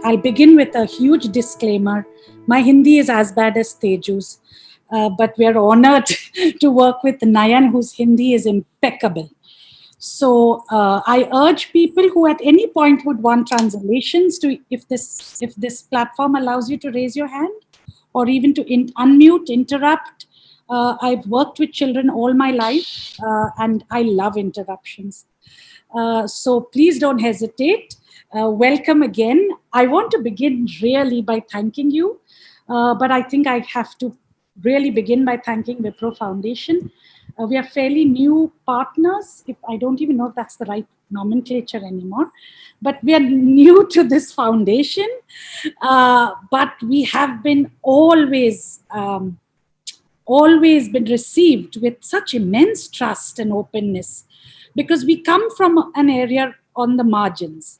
I'll begin with a huge disclaimer. My Hindi is as bad as Teju's, but we are honored to work with Nayan, whose Hindi is impeccable. So I urge people who at any point would want translations to, if this platform allows you to raise your hand, or even to unmute, interrupt. I've worked with children all my life, and I love interruptions. So please don't hesitate. Welcome again. I want to begin really by thanking you, but I think I have to really begin by thanking Wipro Foundation. We are fairly new partners. If I don't even know if that's the right nomenclature anymore, but we are new to this foundation. But we have been always been received with such immense trust and openness, because we come from an area on the margins.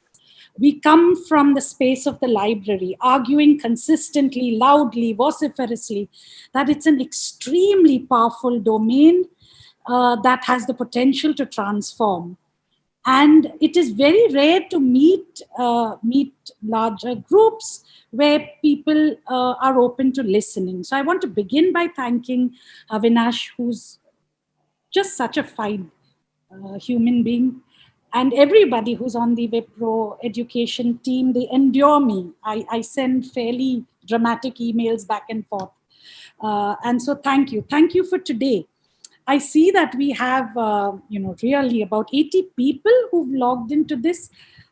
We come from the space of the library, arguing consistently, loudly, vociferously, that it's an extremely powerful domain that has the potential to transform. And it is very rare to meet larger groups where people are open to listening. So I want to begin by thanking Avinash, who's just such a fine human being, and everybody who's on the Wipro education team. They endure me. I send fairly dramatic emails back and forth. And so thank you for today. I see that we have, really about 80 people who've logged into this.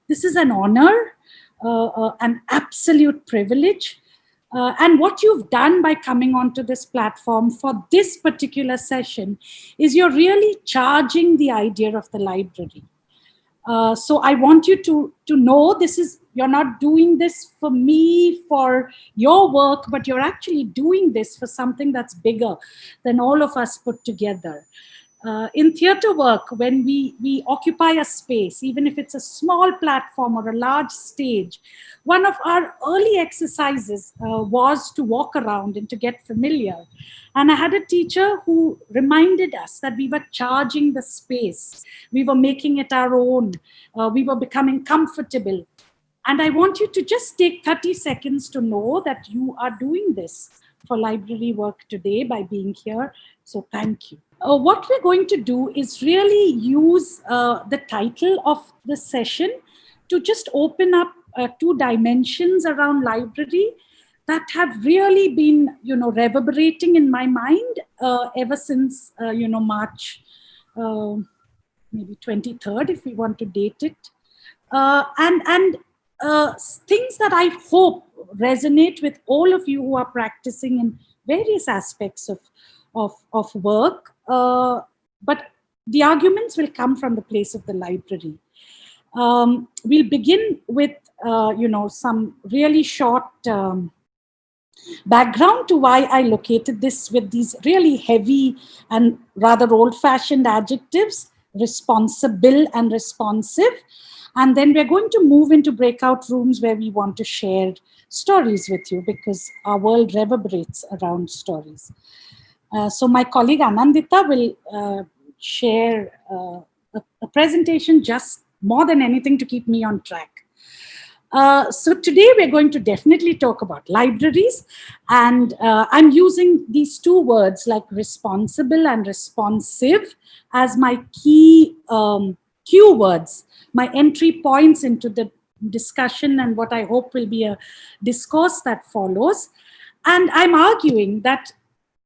This is an honor, an absolute privilege. And what you've done by coming onto this platform for this particular session is you're really charging the idea of the library. So I want you to know you're not doing this for me, for your work, but you're actually doing this for something that's bigger than all of us put together. In theater work, when we occupy a space, even if it's a small platform or a large stage, one of our early exercises was to walk around and to get familiar. And I had a teacher who reminded us that we were charging the space, we were making it our own, we were becoming comfortable. And I want you to just take 30 seconds to know that you are doing this for library work today by being here. So thank you. What we're going to do is really use the title of the session to just open up two dimensions around library that have really been, reverberating in my mind ever since, March, maybe 23rd, if we want to date it. And things that I hope resonate with all of you who are practicing in various aspects of work. But the arguments will come from the place of the library. We'll begin with, some really short background to why I located this with these really heavy and rather old-fashioned adjectives: responsible and responsive. And then we're going to move into breakout rooms where we want to share stories with you, because our world reverberates around stories. So my colleague Anandita will share a presentation just more than anything to keep me on track. So today we're going to definitely talk about libraries, and I'm using these two words like responsible and responsive as my key words, my entry points into the discussion and what I hope will be a discourse that follows. And I'm arguing that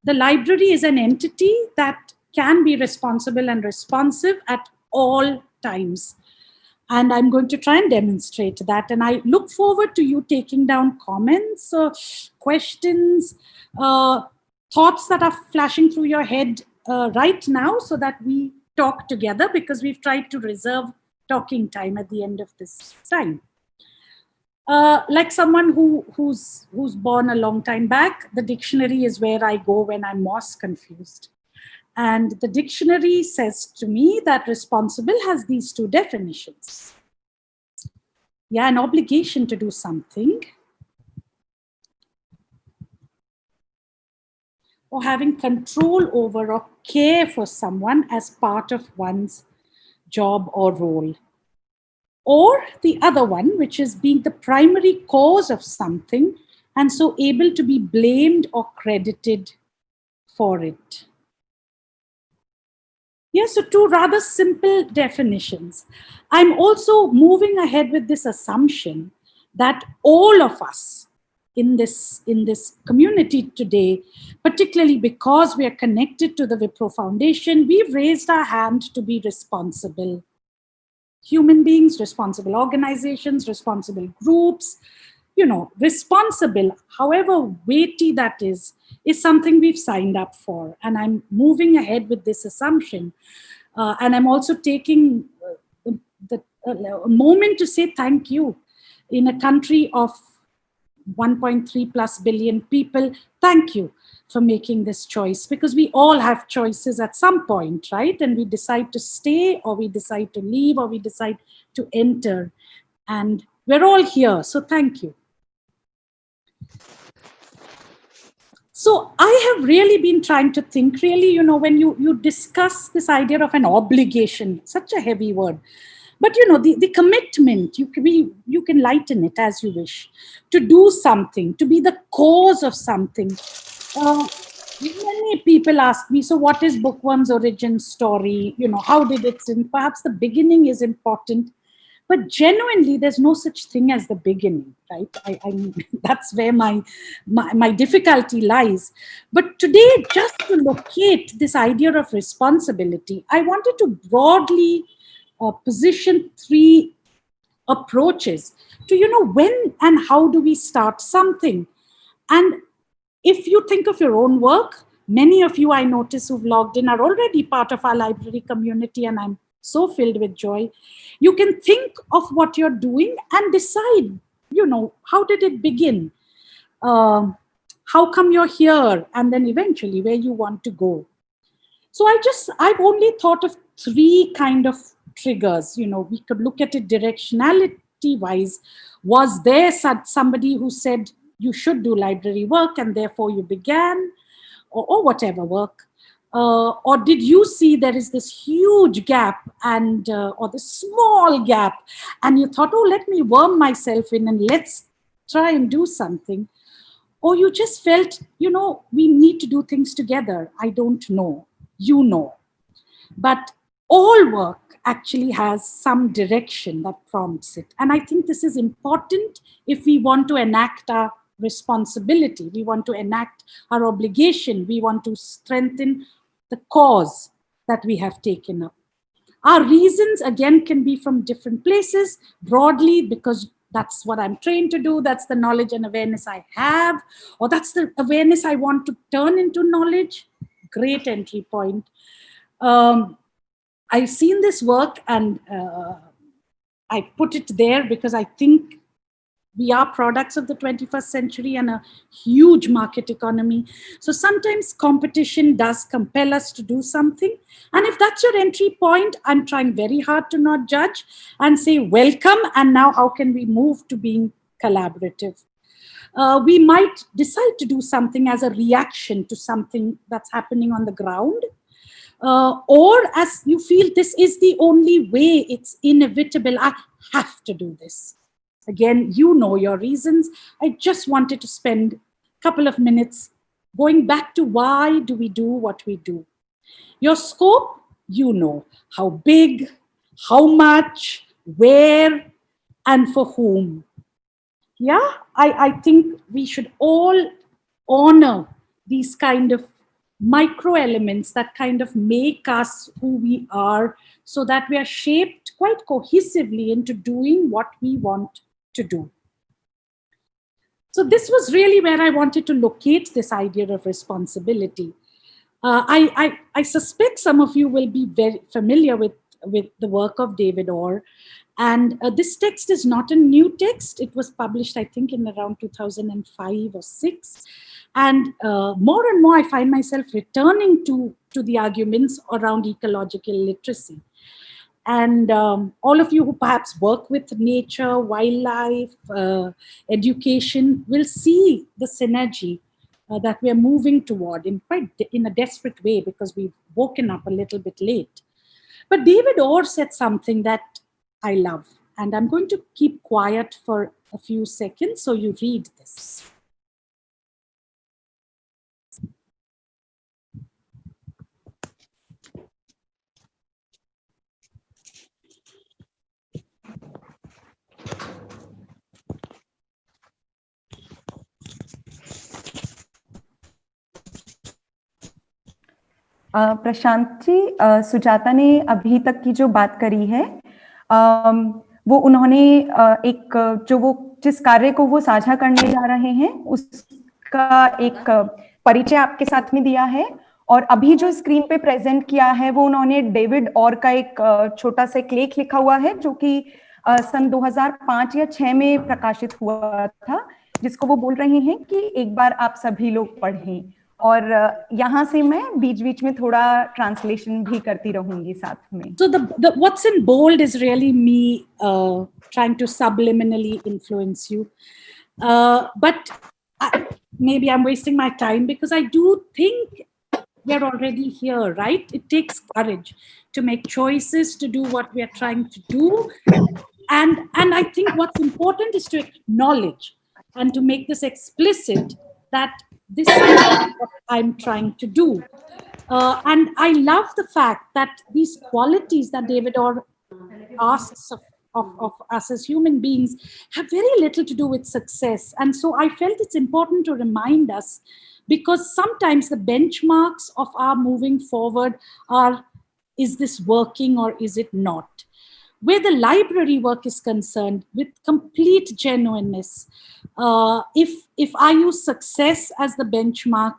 the library is an entity that can be responsible and responsive at all times. And I'm going to try and demonstrate that. And I look forward to you taking down comments, questions, thoughts that are flashing through your head right now, so that we talk together, because we've tried to reserve talking time at the end of this time. Like someone who's born a long time back, the dictionary is where I go when I'm most confused. And the dictionary says to me that responsible has these two definitions. Yeah, an obligation to do something, or having control over or care for someone as part of one's job or role. Or the other one, which is being the primary cause of something and so able to be blamed or credited for it. Yes, so two rather simple definitions. I'm also moving ahead with this assumption that all of us in this community today, particularly because we are connected to the Wipro Foundation, we've raised our hand to be responsible human beings, responsible organizations, responsible groups, responsible, however weighty that is something we've signed up for. And I'm moving ahead with this assumption. And I'm also taking a moment to say thank you. In a country of 1.3 plus billion people, thank you for making this choice, because we all have choices at some point, right? And we decide to stay, or we decide to leave, or we decide to enter. And we're all here, so thank you. So I have really been trying to think, really, when you discuss this idea of an obligation, such a heavy word, but the commitment, you can lighten it as you wish, to do something, to be the cause of something. Many people ask me, so what is Bookworm's origin story? How did it sin? Perhaps the beginning is important, but genuinely, there's no such thing as the beginning, right? I mean, that's where my difficulty lies. But today, just to locate this idea of responsibility, I wanted to broadly position three approaches to, when and how do we start something. And if you think of your own work, many of you I notice who've logged in are already part of our library community, and I'm so filled with joy. You can think of what you're doing and decide, how did it begin? How come you're here? And then eventually where you want to go. So I've only thought of three kind of triggers. We could look at it directionality wise. Was there somebody who said you should do library work and therefore you began, or whatever work? Or did you see there is this huge gap or this small gap, and you thought, oh, let me worm myself in and let's try and do something? Or you just felt, we need to do things together. I don't know. But all work actually has some direction that prompts it. And I think this is important if we want to enact our responsibility, we want to enact our obligation, we want to strengthen the cause that we have taken up. Our reasons, again, can be from different places, broadly, because that's what I'm trained to do, that's the knowledge and awareness I have, or that's the awareness I want to turn into knowledge. Great entry point. I've seen this work, and I put it there because I think we are products of the 21st century and a huge market economy. So sometimes competition does compel us to do something. And if that's your entry point, I'm trying very hard to not judge and say, welcome. And now how can we move to being collaborative? We might decide to do something as a reaction to something that's happening on the ground. Or as you feel this is the only way, it's inevitable, I have to do this. Again, your reasons. I just wanted to spend a couple of minutes going back to why do we do what we do. Your scope, how big, how much, where, and for whom. Yeah, I think we should all honor these kind of micro elements that kind of make us who we are, so that we are shaped quite cohesively into doing what we want to do. So this was really where I wanted to locate this idea of responsibility. I suspect some of you will be very familiar with the work of David Orr. And this text is not a new text. It was published, I think, in around 2005 or 6. And more and more, I find myself returning to the arguments around ecological literacy. And all of you who perhaps work with nature, wildlife, education will see the synergy that we are moving toward in a desperate way, because we've woken up a little bit late. But David Orr said something that I love. And I'm going to keep quiet for a few seconds so you read this. Prashant ji, Sujata ने अभी तक की जो बात करी है, वो उन्होंने जिस कार्य को वो साझा करने जा रहे हैं उसका एक परिचय आपके साथ में दिया है, और अभी जो स्क्रीन पे प्रेजेंट किया है वो उन्होंने डेविड और का एक छोटा सा एक लेख लिखा हुआ है जो कि सन 2005 या 6 में प्रकाशित हुआ था, जिसको वो बोल रहे हैं कि एक बार आप सभी लोग पढ़ें। और यहाँ से मैं बीच बीच में थोड़ा ट्रांसलेशन भी करती रहूंगी साथ में. So the what's in bold is really me trying to subliminally influence you. But maybe I'm wasting my time because I do think we're already here, right? It takes courage to make choices, to do what we are trying to do. And I think what's important is to acknowledge and to make this explicit that this is what I'm trying to do. And I love the fact that these qualities that David Orr asks of us as human beings have very little to do with success. And so I felt it's important to remind us, because sometimes the benchmarks of our moving forward are, is this working or is it not? Where the library work is concerned, with complete genuineness, if I use success as the benchmark,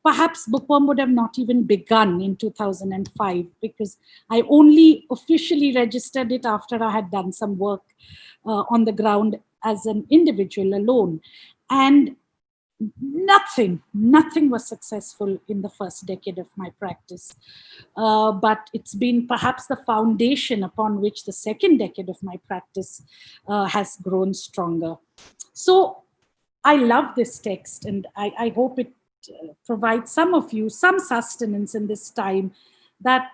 perhaps Bookworm would have not even begun in 2005, because I only officially registered it after I had done some work on the ground as an individual alone. And nothing was successful in the first decade of my practice. But it's been perhaps the foundation upon which the second decade of my practice has grown stronger. So I love this text, and I hope it provides some of you some sustenance in this time, that,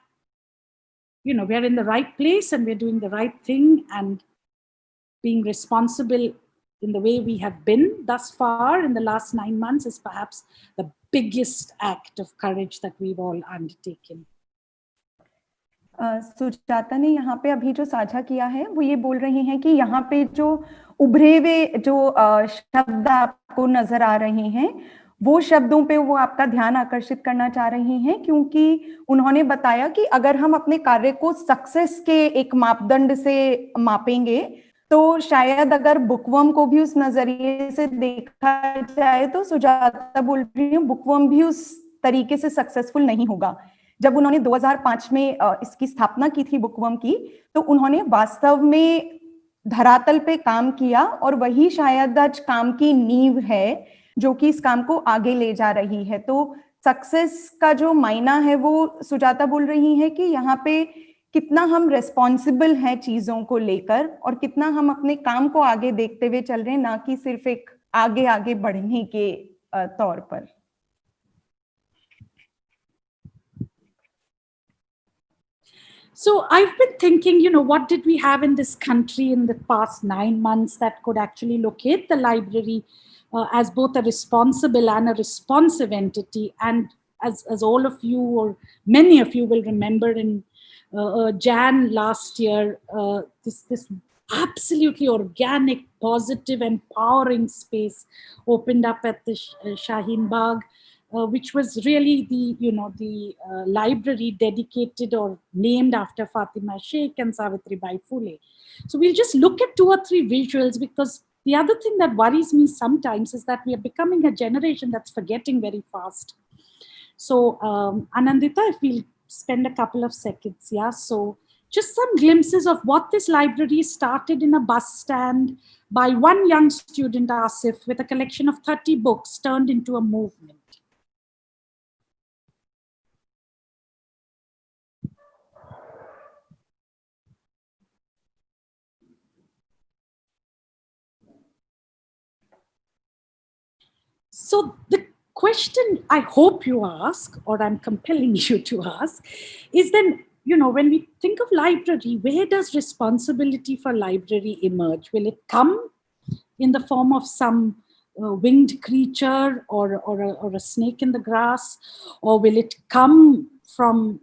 you know, we're in the right place and we're doing the right thing, and being responsible in the way we have been thus far in the last 9 months is perhaps the biggest act of courage that we've all undertaken. Sujata ने यहाँ पे अभी जो साझा किया है वो ये बोल रही हैं कि यहाँ पे जो उभरे हुए जो शब्द आपको नजर आ रहे हैं, वो शब्दों पे वो आपका ध्यान आकर्षित करना चाह रही हैं, क्योंकि उन्होंने बताया कि अगर हम अपने कार्य को सक्सेस के एक मापदंड से मापेंगे तो शायद अगर बुकवर्म को भी उस नजरिए से देखा जाए तो सुजाता बोल रही हूँ बुकवर्म भी उस तरीके से सक्सेसफुल नहीं होगा। जब उन्होंने 2005 में इसकी स्थापना की थी बुकवर्म की, तो उन्होंने वास्तव में धरातल पे काम किया, और वही शायद आज काम की नींव है जो कि इस काम को आगे ले जा रही है। तो सक्सेस का जो मायना है वो सुजाता बोल रही है कि यहाँ पे कितना हम रेस्पॉन्सिबल हैं चीजों को लेकर, और कितना हम अपने काम को आगे देखते हुए चल रहे हैं, ना कि सिर्फ एक आगे आगे बढ़ने के तौर पर। So I've been thinking, you know, what did we have in this country in the past 9 months that could actually locate the library as both a responsible and a responsive entity? And as all of you, or many of you will remember, in Jan last year, this absolutely organic, positive, empowering space opened up at the Shaheen Bagh, which was really the library dedicated or named after Fatima Sheikh and Savitribai Phule. So we'll just look at 2 or 3 visuals, because the other thing that worries me sometimes is that we are becoming a generation that's forgetting very fast. So Anandita, if we'll spend a couple of seconds, yeah. So just some glimpses of what this library started in a bus stand by one young student, Asif, with a collection of 30 books turned into a movement. So the question I hope you ask, or I'm compelling you to ask, is then when we think of library, where does responsibility for library emerge? Will it come in the form of some winged creature or a snake in the grass? Or will it come from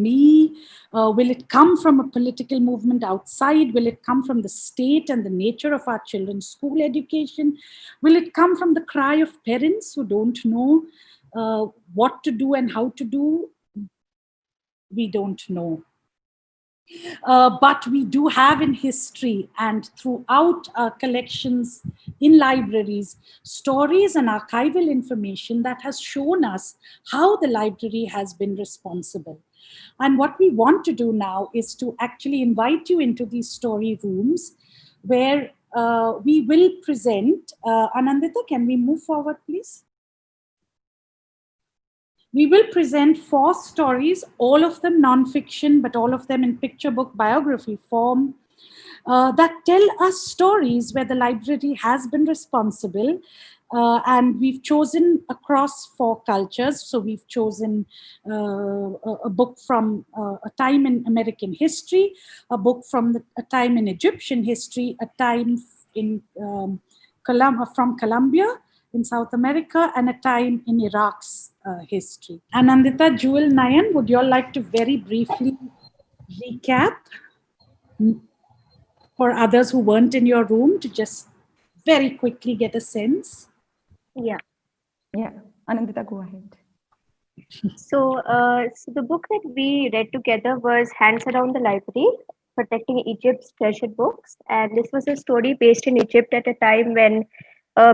me? Will it come from a political movement outside? Will it come from the state and the nature of our children's school education? Will it come from the cry of parents who don't know what to do and how to do? We don't know. But we do have in history and throughout our collections in libraries stories and archival information that has shown us how the library has been responsible. And what we want to do now is to actually invite you into these story rooms where we will present. Anandita, can we move forward, please? We will present 4 stories, all of them non-fiction, but all of them in picture book biography form, that tell us stories where the library has been responsible. And we've chosen across 4 cultures. So we've chosen a book from a time in American history, a book from a time in Egyptian history, a time in from Colombia in South America, and a time in Iraq's history. Anandita, Jewel, Nayan, would you all like to very briefly recap for others who weren't in your room to just very quickly get a sense? Yeah. Anandita, go ahead. So the book that we read together was Hands Around the Library, Protecting Egypt's Treasured Books. And this was a story based in Egypt at a time when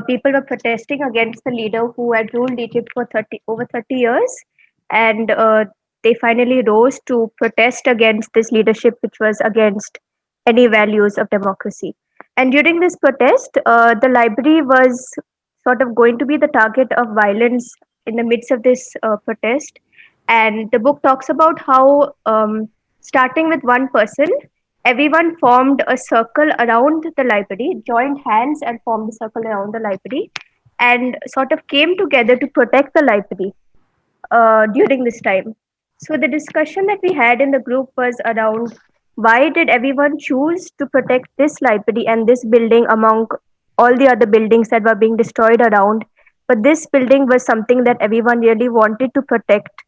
people were protesting against the leader who had ruled Egypt for over 30 years. And they finally rose to protest against this leadership, which was against any values of democracy. And during this protest, the library was sort of going to be the target of violence in the midst of this protest. And the book talks about how, starting with one person, everyone formed a circle around the library, joined hands and formed a circle around the library, and sort of came together to protect the library during this time. So the discussion that we had in the group was around why did everyone choose to protect this library and this building among all the other buildings that were being destroyed around. But this building was something that everyone really wanted to protect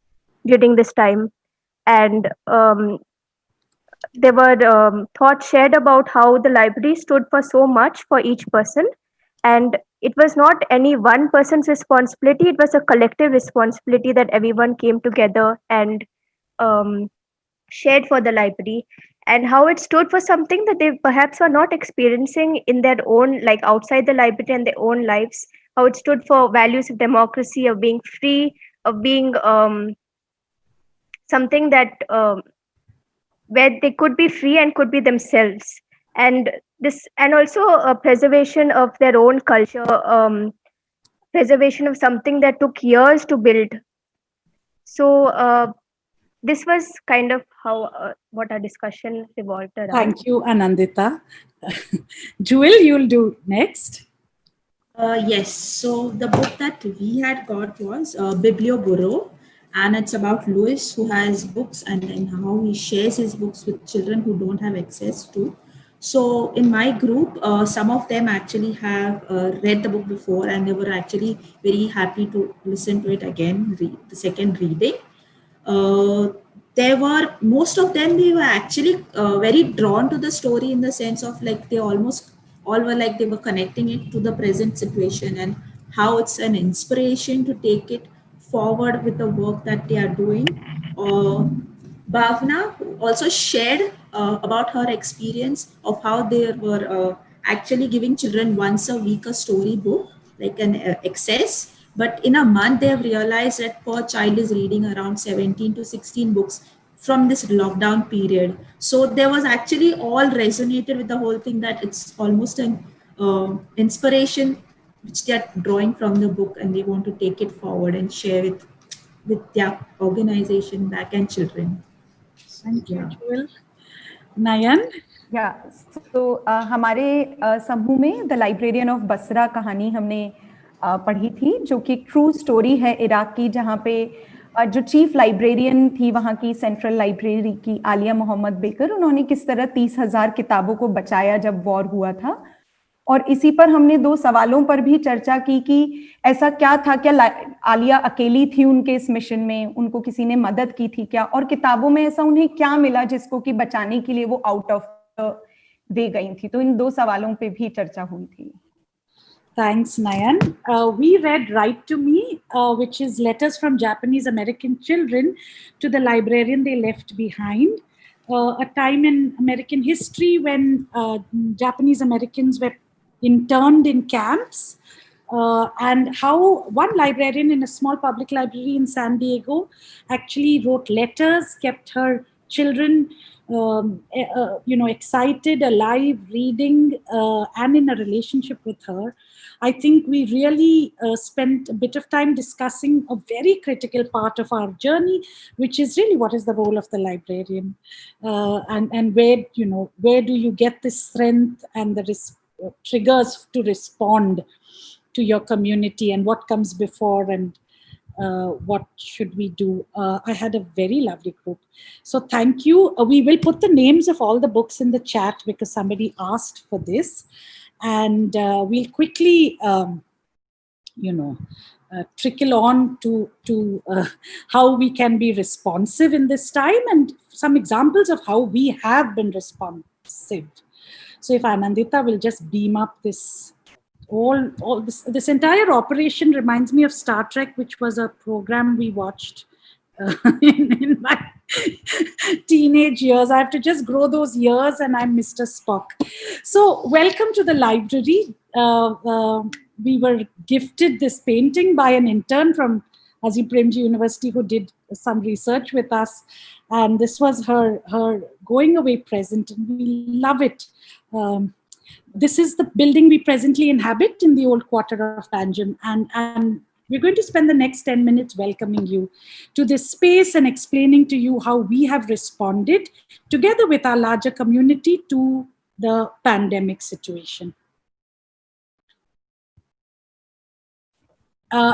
during this time. And there were thoughts shared about how the library stood for so much for each person. And it was not any one person's responsibility, it was a collective responsibility that everyone came together and shared for the library, and how it stood for something that they perhaps were not experiencing in their own, like outside the library and their own lives, how it stood for values of democracy, of being free, of being something that where they could be free and could be themselves, and this, and also a preservation of their own culture, preservation of something that took years to build. So this was kind of how what our discussion revolved around. Thank you, Anandita. Jewel, you'll do next. Yes, so the book that we had got was Biblioburo, and it's about Louis, who has books and how he shares his books with children who don't have access to. So in my group, some of them actually have read the book before, and they were actually very happy to listen to it again, the second reading. There were, most of them, they were actually very drawn to the story, in the sense of like they almost all were like they were connecting it to the present situation and how it's an inspiration to take it forward with the work that they are doing. Bhavna also shared about her experience of how they were actually giving children once a week a story book, like an excess. But in a month, they have realized that per child is reading around 17 to 16 books from this lockdown period. So there was actually all resonated with the whole thing, that it's almost an inspiration which they are drawing from the book, and they want to take it forward and share it with their organization back and children. Thank you, Jewel. Nayan? Yeah, so हमारे समूह में the librarian of Basra कहानी हमने पढ़ी थी, जो कि true story है इराक की, जहाँ पे जो चीफ लाइब्रेरियन थी वहाँ की सेंट्रल लाइब्रेरी की, आलिया मोहम्मद बेकर, उन्होंने किस तरह 30,000 किताबों को बचाया जब वॉर हुआ था। और इसी पर हमने 2 सवालों पर भी चर्चा की कि ऐसा क्या था, क्या आलिया अकेली थी उनके इस मिशन में, उनको किसी ने मदद की थी क्या, और किताबों में ऐसा उन्हें क्या मिला जिसको कि बचाने के लिए वो आउट ऑफ वे गई थी। तो इन 2 सवालों पे भी चर्चा हुई थी। Thanks, Nayan. We read Write to Me, which is letters from Japanese American children to the librarian they left behind. A time in American history when Japanese Americans were interned in camps, and how one librarian in a small public library in San Diego actually wrote letters, kept her children excited, alive, reading, and in a relationship with her. I think we really spent a bit of time discussing a very critical part of our journey, which is really what is the role of the librarian, and where do you get the strength and the triggers to respond to your community, and what comes before, and what should we do. I had a very lovely group. So thank you. We will put the names of all the books in the chat because somebody asked for this. And we'll quickly, trickle on to how we can be responsive in this time, and some examples of how we have been responsive. So if Anandita will just beam up this. All this entire operation reminds me of Star Trek, which was a program we watched in my teenage years. I have to just grow those years, and I'm Mr. Spock. So welcome to the library. We were gifted this painting by an intern from Azim Premji University who did some research with us, and this was her going away present, and we love it. This is the building we presently inhabit in the old quarter of Panjim, and we're going to spend the next 10 minutes welcoming you to this space and explaining to you how we have responded together with our larger community to the pandemic situation.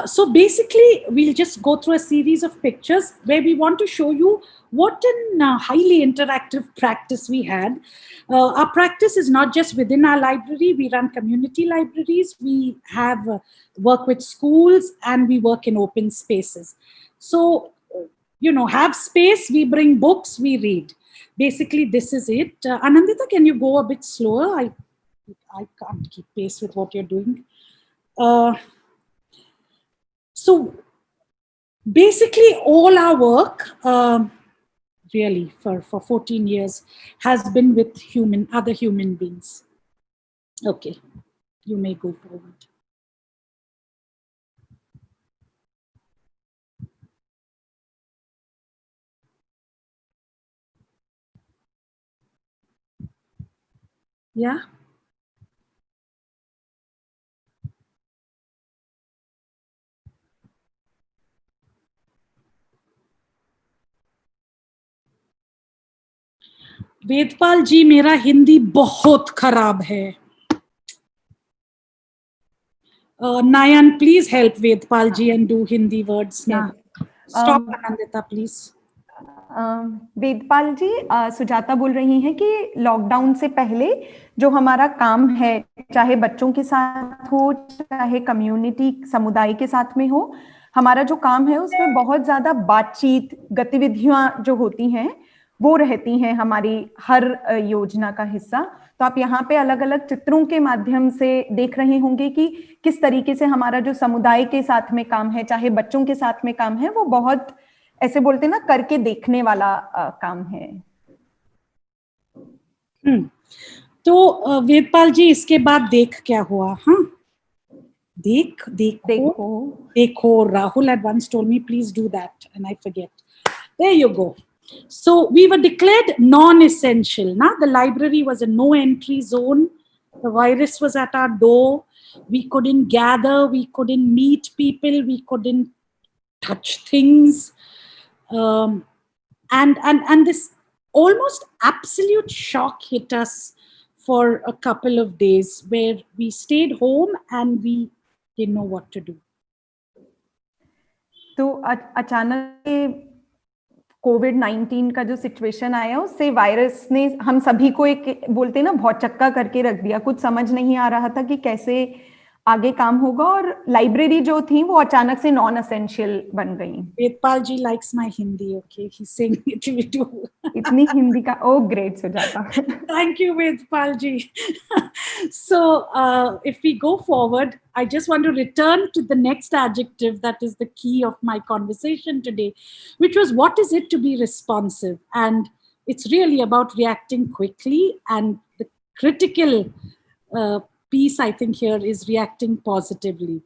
So basically, we'll just go through a series of pictures where we want to show you what a highly interactive practice we had. Our practice is not just within our library. We run community libraries. We have work with schools, and we work in open spaces. So, have space, we bring books, we read. Basically, this is it. Anandita, can you go a bit slower? I can't keep pace with what you're doing. So basically all our work, really for 14 years, has been with other human beings. Okay, you may go forward. Yeah. Vedpal जी, मेरा हिंदी बहुत खराब है. Nayan, please help Vedpal ji and do Hindi words now. Stop, Anandita, please. Vedpal जी, सुजाता बोल रही हैं कि lockdown से पहले जो हमारा काम है, चाहे बच्चों के साथ हो, चाहे कम्युनिटी समुदाय के साथ में हो, हमारा जो काम है उसमें बहुत ज्यादा बातचीत, गतिविधियां जो होती हैं वो रहती हैं हमारी हर योजना का हिस्सा। तो आप यहाँ पे अलग अलग चित्रों के माध्यम से देख रहे होंगे कि किस तरीके से हमारा जो समुदाय के साथ में काम है, चाहे बच्चों के साथ में काम है, वो बहुत ऐसे बोलते ना करके देखने वाला काम है। तो वेदपाल जी, इसके बाद देख क्या हुआ? हाँ, देखो. Rahul had once told me, please do that, and I forget. There you go. So we were declared non-essential. The library was a no-entry zone. The virus was at our door. We couldn't gather. We couldn't meet people. We couldn't touch things. And this almost absolute shock hit us for a couple of days, where we stayed home and we didn't know what to do. तो अचानक कोविड-19 का जो situation आया उससे virus ने हम सभी को एक बोलते हैं ना भौचक्का करके रख दिया। कुछ समझ नहीं आ रहा था कि कैसे आगे काम होगा और लाइब्रेरी जो थी वो अचानक से नॉन एसेंशियल बन गई। Vedpal ji likes my Hindi, okay? He's saying it to me too. इतनी हिंदी का oh great Sujata. Thank you, Vedpal ji. So, if we go forward, I just want to return to the next adjective that is the key of my conversation today, which was what is it to be responsive? And it's really about reacting quickly. And the critical piece, I think, here is reacting positively.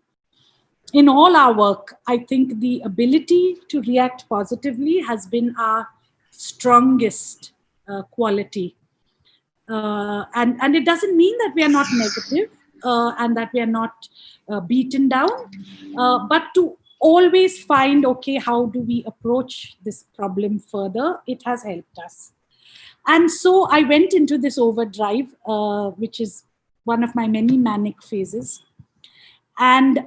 In all our work, I think the ability to react positively has been our strongest quality. And it doesn't mean that we are not negative and that we are not beaten down, but to always find, okay, how do we approach this problem further? It has helped us. And so I went into this overdrive, which is one of my many manic phases. And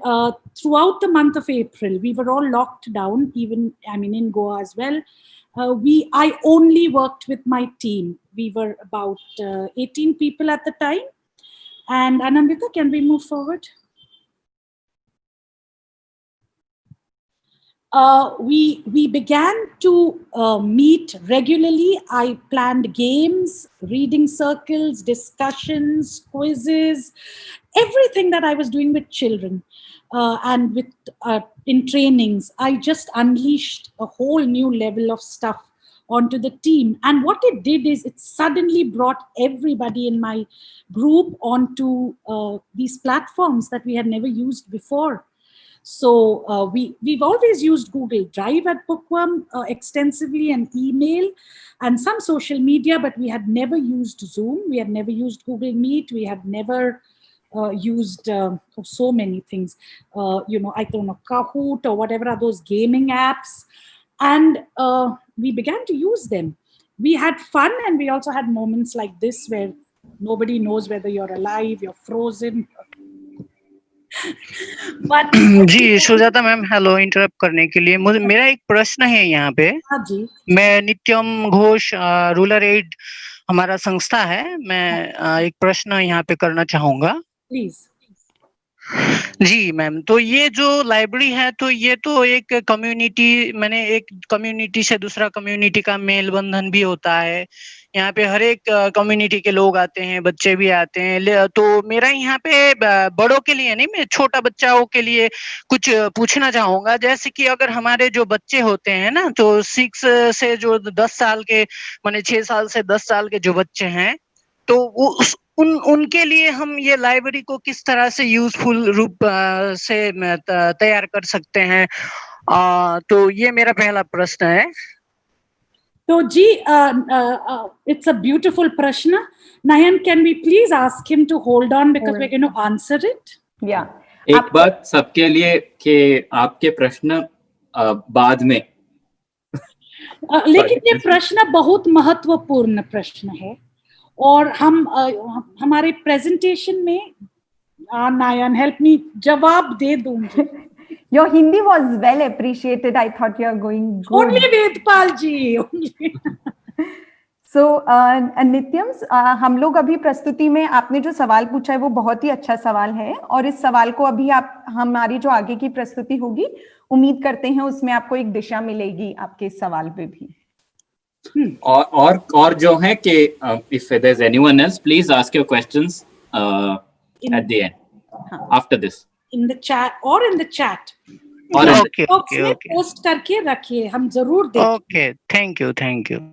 throughout the month of April, we were all locked down, even, I mean, in Goa as well. I only worked with my team. We were about 18 people at the time. And Anambita, can we move forward? We began to meet regularly. I planned games, reading circles, discussions, quizzes, everything that I was doing with children and with in trainings. I just unleashed a whole new level of stuff onto the team. And what it did is it suddenly brought everybody in my group onto these platforms that we had never used before. So we've always used Google Drive at Bookworm extensively, and email and some social media, but we had never used Zoom. We had never used Google Meet. We had never used so many things. I don't know, Kahoot or whatever are those gaming apps. And we began to use them. We had fun, and we also had moments like this where nobody knows whether you're alive, you're frozen. But जी Sujata ma'am, hello, interrupt करने के लिए मेरा एक प्रश्न है यहाँ पे। हाँ जी। मैं नित्यम घोष, रूरल एड हमारा संस्था है। मैं एक प्रश्न यहाँ पे करना चाहूंगा। प्लीज। जी मैम, तो ये जो लाइब्रेरी है, तो ये तो एक कम्युनिटी, मैंने एक कम्युनिटी से दूसरा कम्युनिटी का मेल बंधन भी होता है। यहाँ पे हर एक कम्युनिटी के लोग आते हैं, बच्चे भी आते हैं। तो मेरा यहाँ पे बड़ों के लिए नहीं, मैं छोटा बच्चाओं के लिए कुछ पूछना चाहूंगा। जैसे कि अगर हमारे जो बच्चे होते हैं ना, तो 6 से जो 10 साल के, माने 6 साल से 10 साल के जो बच्चे हैं, तो वो उनके लिए हम ये लाइब्रेरी को किस तरह से यूजफुल रूप से तैयार कर सकते हैं? तो ये मेरा पहला प्रश्न है। तो जी, it's a beautiful प्रश्न. Nayan, can we please ask him to hold on because we're going to answer it? Yeah. एक बात सबके लिए कि आपके प्रश्न बाद में। लेकिन ये प्रश्न बहुत महत्वपूर्ण प्रश्न है और हम हमारे प्रेजेंटेशन में, नायन हेल्प मी, जवाब दे दूंगी। Your Hindi was well appreciated. I thought you are going good. Only Vedpal ji. So नित्यम, हम लोग अभी प्रस्तुति में आपने जो सवाल पूछा है वो बहुत ही अच्छा सवाल है, और इस सवाल को अभी आप हमारी जो आगे की प्रस्तुति होगी, उम्मीद करते हैं उसमें आपको एक दिशा मिलेगी आपके इस सवाल पे भी। और जो है कि if there's anyone else, please ask your questions at the end, after this. In the chat or in the chat. Okay. Post करके रखिए, हम जरूर देखेंगे। Okay, thank you.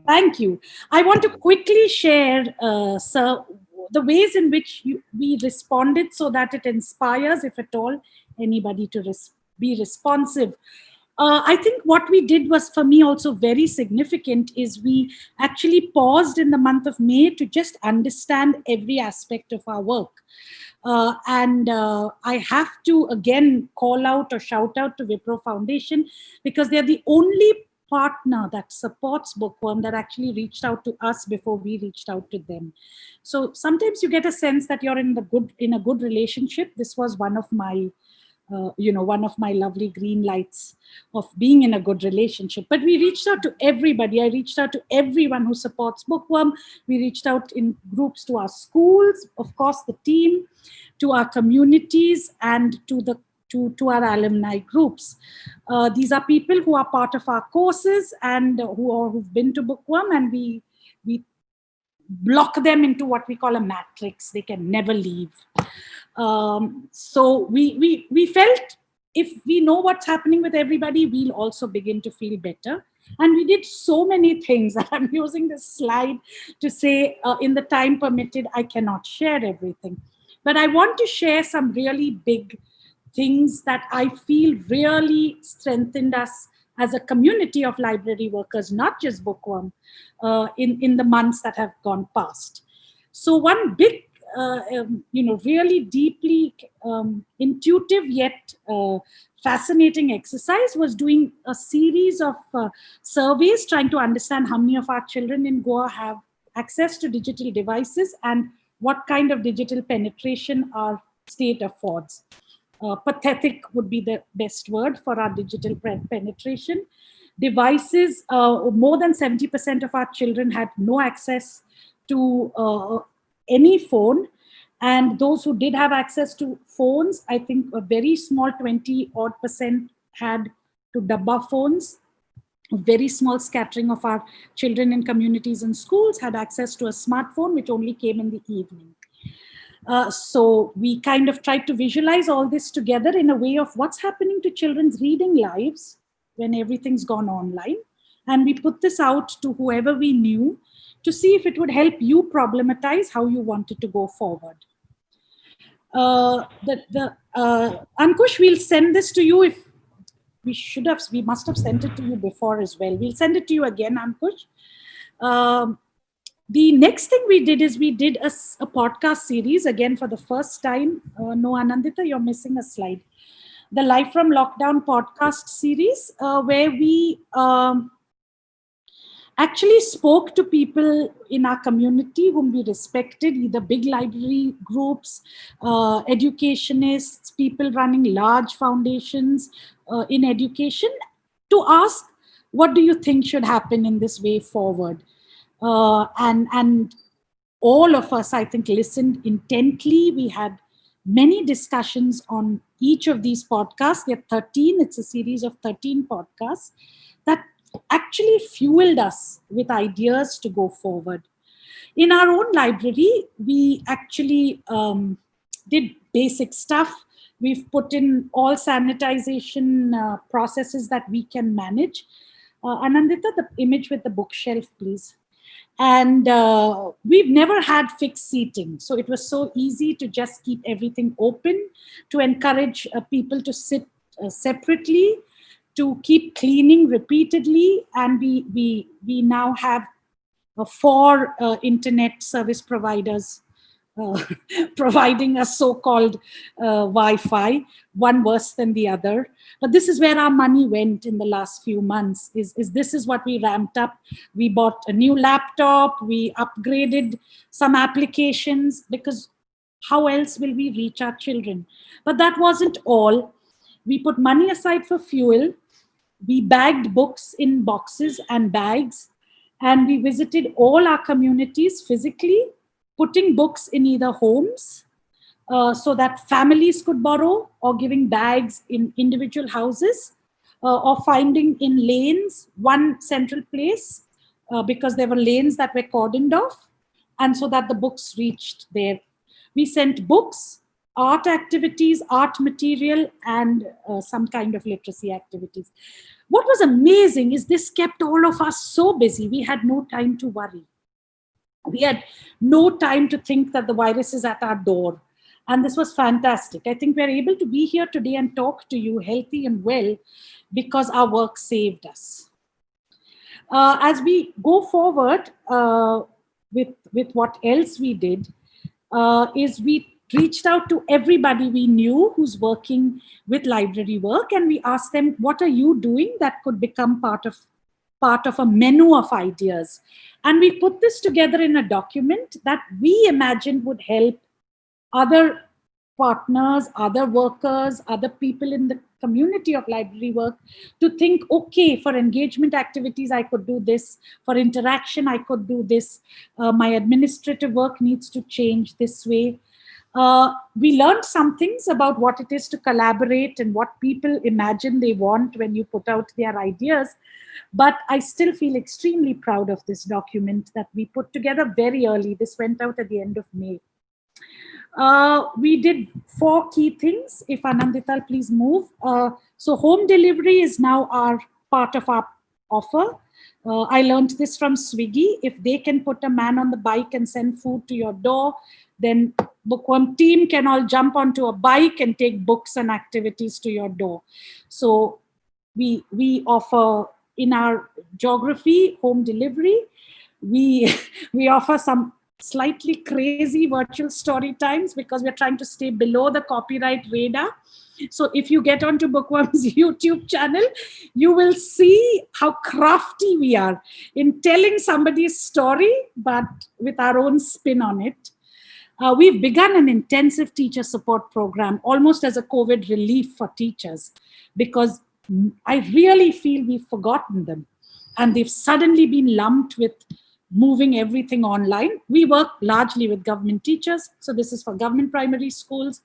Thank you. I want to quickly share, sir, the ways in which we responded so that it inspires, if at all, anybody to be responsive. I think what we did was, for me, also very significant, is we actually paused in the month of May to just understand every aspect of our work. And I have to again call out or shout out to Wipro Foundation, because they're the only partner that supports Bookworm that actually reached out to us before we reached out to them. So sometimes you get a sense that you're in a good relationship. This was one of my one of my lovely green lights of being in a good relationship. But we reached out to everybody. I reached out to everyone who supports Bookworm. We reached out in groups to our schools, of course, the team, to our communities, and to our alumni groups. These are people who are part of our courses and who've been to Bookworm, and we block them into what we call a matrix. They can never leave. So we felt if we know what's happening with everybody, we'll also begin to feel better. And we did so many things. I'm using this slide to say, in the time permitted, I cannot share everything. But I want to share some really big things that I feel really strengthened us as a community of library workers, not just Bookworm, in the months that have gone past. So one big, really deeply intuitive yet fascinating exercise was doing a series of surveys trying to understand how many of our children in Goa have access to digital devices and what kind of digital penetration our state affords. Pathetic would be the best word for our digital penetration. Devices, more than 70% of our children had no access to any phone. And those who did have access to phones, I think a very small 20% had to dabba phones. A very small scattering of our children in communities and schools had access to a smartphone, which only came in the evening. So we kind of tried to visualize all this together in a way of what's happening to children's reading lives when everything's gone online. And we put this out to whoever we knew to see if it would help you problematize how you wanted to go forward. Ankush, we'll send this to you. If we must have sent it to you before as well. We'll send it to you again, Ankush. The next thing we did is we did a podcast series again for the first time. No, Anandita, you're missing a slide. The Life from Lockdown podcast series, where we actually spoke to people in our community whom we respected, either big library groups, educationists, people running large foundations in education, to ask, what do you think should happen in this way forward? And all of us, I think, listened intently. We had many discussions on each of these podcasts. There are 13. It's a series of 13 podcasts that actually fueled us with ideas to go forward. In our own library, we actually did basic stuff. We've put in all sanitization processes that we can manage. Anandita, the image with the bookshelf, please. And we've never had fixed seating. So it was so easy to just keep everything open, to encourage people to sit separately, to keep cleaning repeatedly. And we now have 4 internet service providers providing a so-called Wi-Fi, one worse than the other. But this is where our money went in the last few months. This is what we ramped up. We bought a new laptop. We upgraded some applications, because how else will we reach our children? But that wasn't all. We put money aside for fuel. We bagged books in boxes and bags, and we visited all our communities physically, putting books in either homes so that families could borrow, or giving bags in individual houses, or finding in lanes one central place, because there were lanes that were cordoned off, and so that the books reached there. We sent books, art activities, art material, and some kind of literacy activities. What was amazing is this kept all of us so busy. We had no time to worry. We had no time to think that the virus is at our door. And this was fantastic. I think we're able to be here today and talk to you healthy and well because our work saved us. As we go forward with what else we did, is we reached out to everybody we knew who's working with library work, and we asked them, what are you doing that could become part of a menu of ideas? And we put this together in a document that we imagined would help other partners, other workers, other people in the community of library work to think, okay, for engagement activities, I could do this. For interaction, I could do this. My administrative work needs to change this way. We learned some things about what it is to collaborate and what people imagine they want when you put out their ideas. But I still feel extremely proud of this document that we put together very early. This went out at the end of May. We did 4 key things. If Anandita, please move. So home delivery is now our part of our offer. I learned this from Swiggy. If they can put a man on the bike and send food to your door, then Bookworm team can all jump onto a bike and take books and activities to your door. So we offer in our geography home delivery. We offer some slightly crazy virtual story times because we're trying to stay below the copyright radar. So if you get onto Bookworm's YouTube channel, you will see how crafty we are in telling somebody's story, but with our own spin on it. We've begun an intensive teacher support program, almost as a COVID relief for teachers, because I really feel we've forgotten them. And they've suddenly been lumped with moving everything online. We work largely with government teachers. So this is for government primary schools.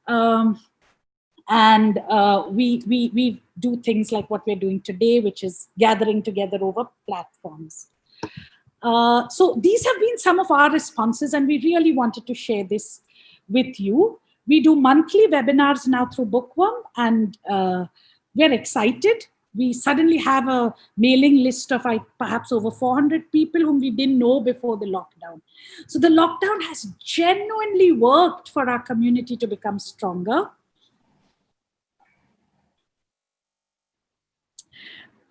And we do things like what we're doing today, which is gathering together over platforms. So these have been some of our responses, and we really wanted to share this with you. We do monthly webinars now through Bookworm, and we're excited. We suddenly have a mailing list of perhaps over 400 people whom we didn't know before the lockdown. So the lockdown has genuinely worked for our community to become stronger.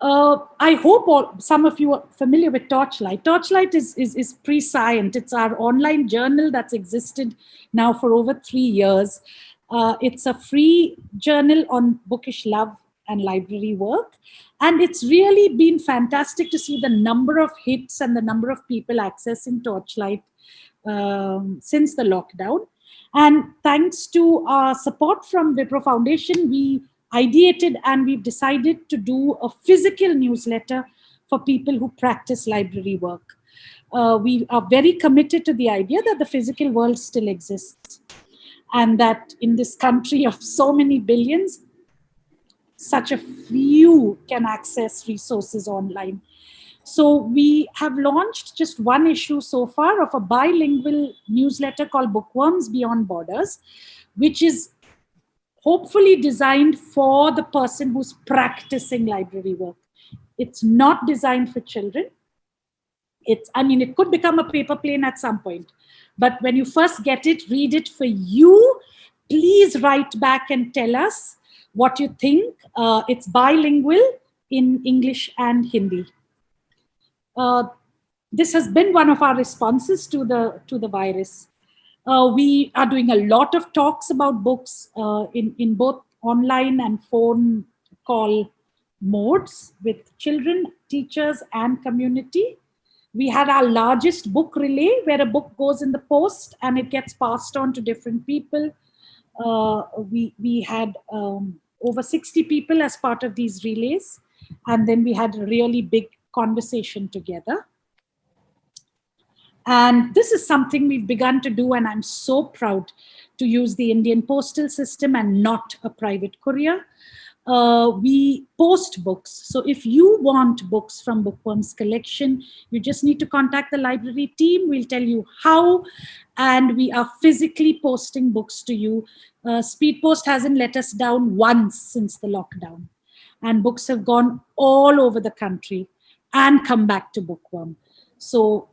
I hope some of you are familiar with Torchlight. Torchlight is pre-scient. It's our online journal that's existed now for over 3 years. It's a free journal on bookish love and library work. And it's really been fantastic to see the number of hits and the number of people accessing Torchlight since the lockdown. And thanks to our support from Wipro Foundation, we ideated and we've decided to do a physical newsletter for people who practice library work. We are very committed to the idea that the physical world still exists, and that in this country of so many billions, such a few can access resources online. So we have launched just 1 issue so far of a bilingual newsletter called Bookworms Beyond Borders, which is hopefully designed for the person who's practicing library work. It's not designed for children. It could become a paper plane at some point. But when you first get it, read it for you. Please write back and tell us what you think. It's bilingual in English and Hindi. This has been one of our responses to the virus. We are doing a lot of talks about books in both online and phone call modes with children, teachers, and community. We had our largest book relay where a book goes in the post and it gets passed on to different people. We had over 60 people as part of these relays. And then we had a really big conversation together. And this is something we've begun to do, and I'm so proud to use the Indian postal system and not a private courier. We post books. So if you want books from Bookworms collection, you just need to contact the library team. We'll tell you how, and we are physically posting books to you. Speed Post hasn't let us down once since the lockdown, and books have gone all over the country and come back to Bookworm. So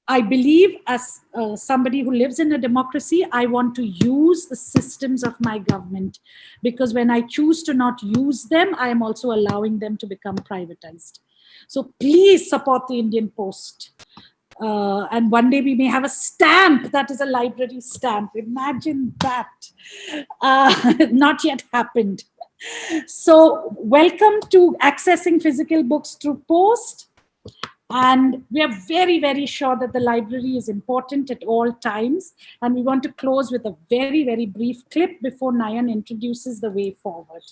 I believe, as somebody who lives in a democracy, I want to use the systems of my government, because when I choose to not use them, I am also allowing them to become privatized. So please support the Indian Post. And one day we may have a stamp that is a library stamp. Imagine that. Not yet happened. So welcome to accessing physical books through post. And we are very, very sure that the library is important at all times. And we want to close with a very, very brief clip before Nayan introduces the way forward.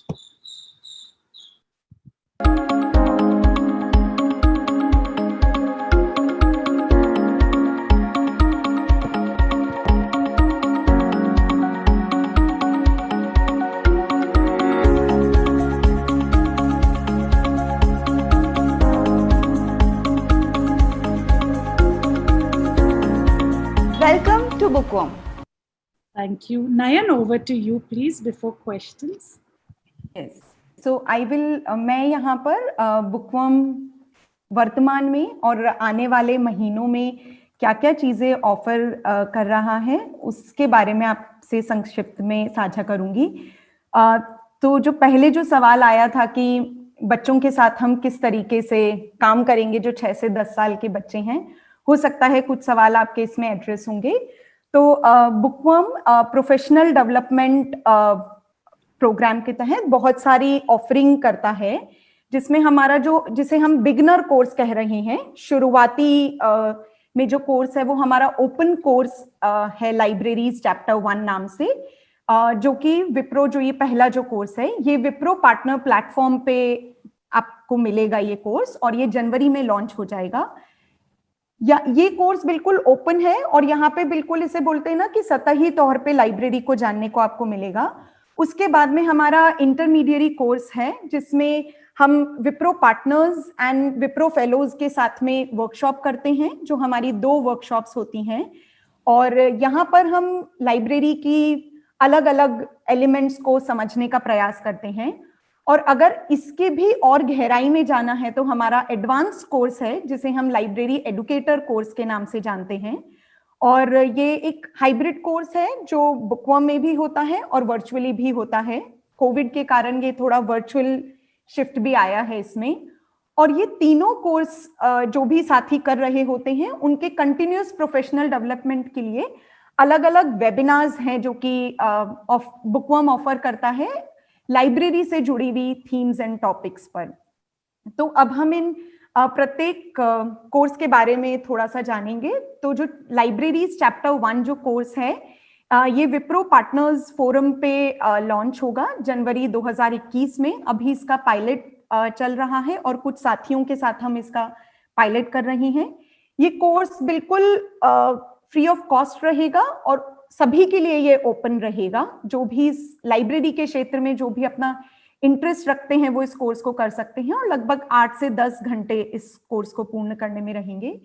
Welcome to Bookworm. Thank you. Nayan, over to you, please, before questions. Yes. So I will, मैं यहाँ पर Bookworm वर्तमान में और आने वाले महीनों में क्या-क्या चीजें ऑफर कर रहा है उसके बारे में आपसे संक्षिप्त में साझा करूंगी। तो जो पहले जो सवाल आया था कि बच्चों के साथ हम किस तरीके से काम करेंगे जो 6 से 10 साल के बच्चे हैं, हो सकता है कुछ सवाल आपके इसमें एड्रेस होंगे। तो बुकवर्म प्रोफेशनल डेवलपमेंट प्रोग्राम के तहत बहुत सारी ऑफरिंग करता है, जिसमें हमारा जिसे हम बिगनर कोर्स कह रहे हैं, शुरुआती में जो कोर्स है वो हमारा ओपन कोर्स है लाइब्रेरीज चैप्टर 1 नाम से, जो कि विप्रो जो ये पहला जो कोर्स है ये विप्रो पार्टनर प्लेटफॉर्म पे आपको मिलेगा ये कोर्स, और ये जनवरी में लॉन्च हो जाएगा। या ये कोर्स बिल्कुल ओपन है और यहाँ पे बिल्कुल इसे बोलते हैं ना कि सतही तौर पे लाइब्रेरी को जानने को आपको मिलेगा। उसके बाद में हमारा इंटरमीडिएरी कोर्स है जिसमें हम Wipro partners and Wipro fellows के साथ में वर्कशॉप करते हैं, जो हमारी 2 वर्कशॉप्स होती हैं, और यहाँ पर हम लाइब्रेरी की अलग अलग एलिमेंट्स को समझने का प्रयास करते हैं। और अगर इसके भी और गहराई में जाना है तो हमारा एडवांस कोर्स है जिसे हम लाइब्रेरी एडुकेटर कोर्स के नाम से जानते हैं, और ये एक हाइब्रिड कोर्स है जो बुकवर्म में भी होता है और वर्चुअली भी होता है। कोविड के कारण ये थोड़ा वर्चुअल शिफ्ट भी आया है इसमें। और ये तीनों कोर्स जो भी साथी कर रहे होते हैं उनके कंटिन्यूअस प्रोफेशनल डेवलपमेंट के लिए अलग अलग वेबिनार्स हैं जो कि बुकवर्म ऑफर करता है लाइब्रेरी से जुड़ी हुई थीम्स एंड टॉपिक्स पर। तो अब हम इन प्रत्येक कोर्स के बारे में थोड़ा सा जानेंगे। तो जो लाइब्रेरीज चैप्टर 1 जो कोर्स है ये विप्रो पार्टनर्स फोरम पे लॉन्च होगा जनवरी 2021 में। अभी इसका पायलट चल रहा है और कुछ साथियों के साथ हम इसका पायलट कर रहे हैं। ये कोर्स बिल्कुल फ्री ऑफ कॉस्ट रहेगा और सभी के लिए ये ओपन रहेगा। जो भी इस लाइब्रेरी के क्षेत्र में जो भी अपना इंटरेस्ट रखते हैं वो इस कोर्स को कर सकते हैं, और लगभग 8 से 10 घंटे इस कोर्स को पूर्ण करने में रहेंगे।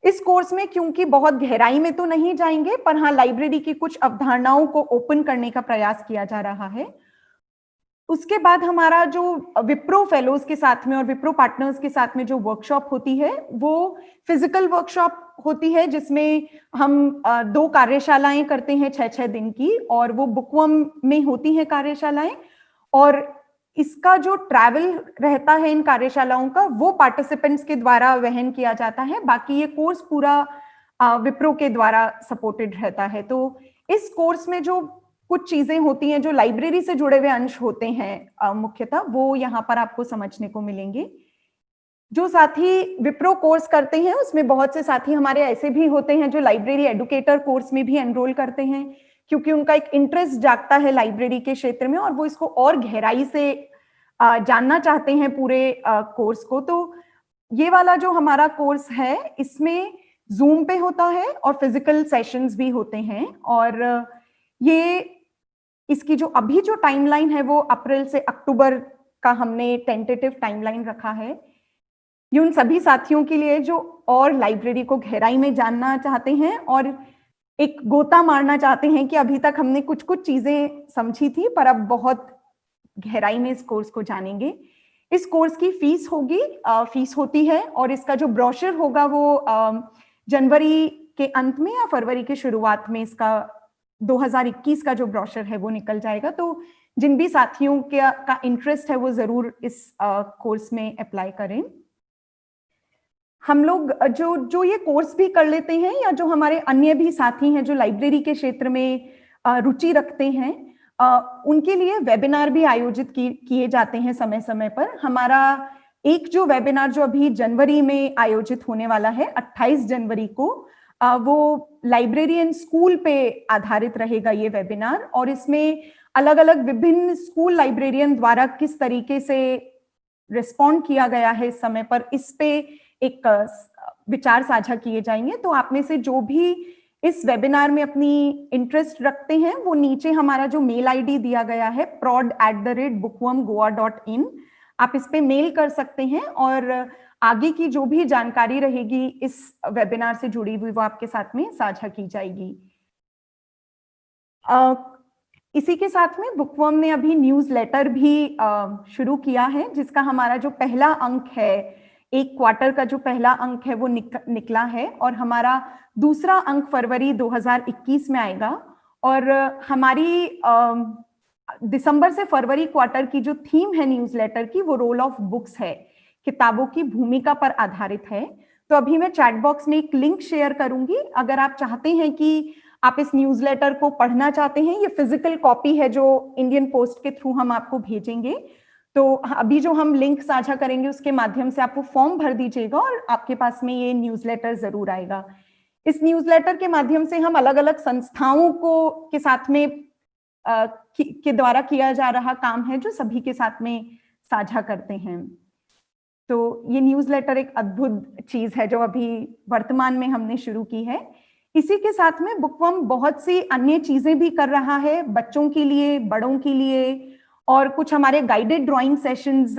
इस कोर्स में क्योंकि बहुत गहराई में तो नहीं जाएंगे, पर हाँ लाइब्रेरी की कुछ अवधारणाओं को ओपन करने का प्रयास किया जा रहा है। उसके बाद हमारा जो विप्रो फेलोज के साथ में और विप्रो पार्टनर्स के साथ में जो वर्कशॉप होती है वो फिजिकल वर्कशॉप होती है, जिसमें हम 2 कार्यशालाएं करते हैं 6-6 दिन की, और वो बुकवर्म में होती हैं कार्यशालाएं। और इसका जो ट्रैवल रहता है इन कार्यशालाओं का वो पार्टिसिपेंट्स के द्वारा वहन किया जाता है। बाकी ये कोर्स पूरा विप्रो के द्वारा सपोर्टेड रहता है। तो इस कोर्स में जो कुछ चीजें होती हैं जो लाइब्रेरी से जुड़े हुए अंश होते हैं मुख्यतः, वो यहाँ पर आपको समझने को मिलेंगे। जो साथी विप्रो कोर्स करते हैं उसमें बहुत से साथी हमारे ऐसे भी होते हैं जो लाइब्रेरी एडुकेटर कोर्स में भी एनरोल करते हैं, क्योंकि उनका एक इंटरेस्ट जागता है लाइब्रेरी के क्षेत्र में और वो इसको और गहराई से जानना चाहते हैं पूरे कोर्स को। तो ये वाला जो हमारा कोर्स है इसमें जूम पे होता है और फिजिकल सेशंस भी होते हैं, और ये इसकी जो अभी जो टाइमलाइन है वो अप्रैल से अक्टूबर का हमने टेंटेटिव टाइमलाइन रखा है। ये उन सभी साथियों के लिए जो और लाइब्रेरी को गहराई में जानना चाहते हैं और एक गोता मारना चाहते हैं कि अभी तक हमने कुछ कुछ चीजें समझी थी पर अब बहुत गहराई में इस कोर्स को जानेंगे। इस कोर्स की फीस होती है, और इसका जो ब्रोशर होगा वो जनवरी के अंत में या फरवरी के शुरुआत में इसका 2021 का जो ब्रोशर है वो निकल जाएगा। तो जिन भी साथियों का इंटरेस्ट है वो जरूर इस कोर्स में अप्लाई करें। हम लोग जो ये कोर्स भी कर लेते हैं या जो हमारे अन्य भी साथी हैं जो लाइब्रेरी के क्षेत्र में रुचि रखते हैं, उनके लिए वेबिनार भी आयोजित किए जाते हैं समय समय पर। हमारा एक जो वेबिनार जो अभी जनवरी में आयोजित होने वाला है 28 जनवरी को, वो लाइब्रेरी एंड स्कूल पे आधारित रहेगा ये वेबिनार, और इसमें अलग अलग विभिन्न स्कूल लाइब्रेरियन द्वारा किस तरीके से रिस्पॉन्ड किया गया है इस समय पर, इस पे एक विचार साझा किए जाएंगे। तो आप में से जो भी इस वेबिनार में अपनी इंटरेस्ट रखते हैं वो नीचे हमारा जो मेल आईडी दिया गया है prod@bookwormgoa.in, आप इस पे मेल कर सकते हैं और आगे की जो भी जानकारी रहेगी इस वेबिनार से जुड़ी हुई वो आपके साथ में साझा की जाएगी। इसी के साथ में बुकवर्म ने अभी न्यूज़लेटर भी शुरू किया है, जिसका हमारा जो पहला अंक है, एक क्वार्टर का जो पहला अंक है वो निकला है, और हमारा दूसरा अंक फरवरी 2021 में आएगा। और हमारी दिसंबर से फरवरी क्वार्टर की जो थीम है न्यूज़लेटर की, वो रोल ऑफ बुक्स है, किताबों की भूमिका पर आधारित है। तो अभी मैं चैट बॉक्स में एक लिंक शेयर करूंगी, अगर आप चाहते हैं कि आप इस न्यूज़लेटर को पढ़ना चाहते हैं, ये फिजिकल कॉपी है जो इंडियन पोस्ट के थ्रू हम आपको भेजेंगे, तो अभी जो हम लिंक साझा करेंगे उसके माध्यम से आप वो फॉर्म भर दीजिएगा और आपके पास में ये न्यूज़लेटर जरूर आएगा। इस न्यूज़लेटर के माध्यम से हम अलग अलग संस्थाओं को के साथ में के द्वारा किया जा रहा काम है जो सभी के साथ में साझा करते हैं। तो ये न्यूज़लेटर एक अद्भुत चीज है जो अभी वर्तमान में हमने शुरू की है। इसी के साथ में बुकवर्म बहुत सी अन्य चीजें भी कर रहा है, बच्चों के लिए, बड़ों के लिए, और कुछ हमारे गाइडेड ड्राइंग सेशंस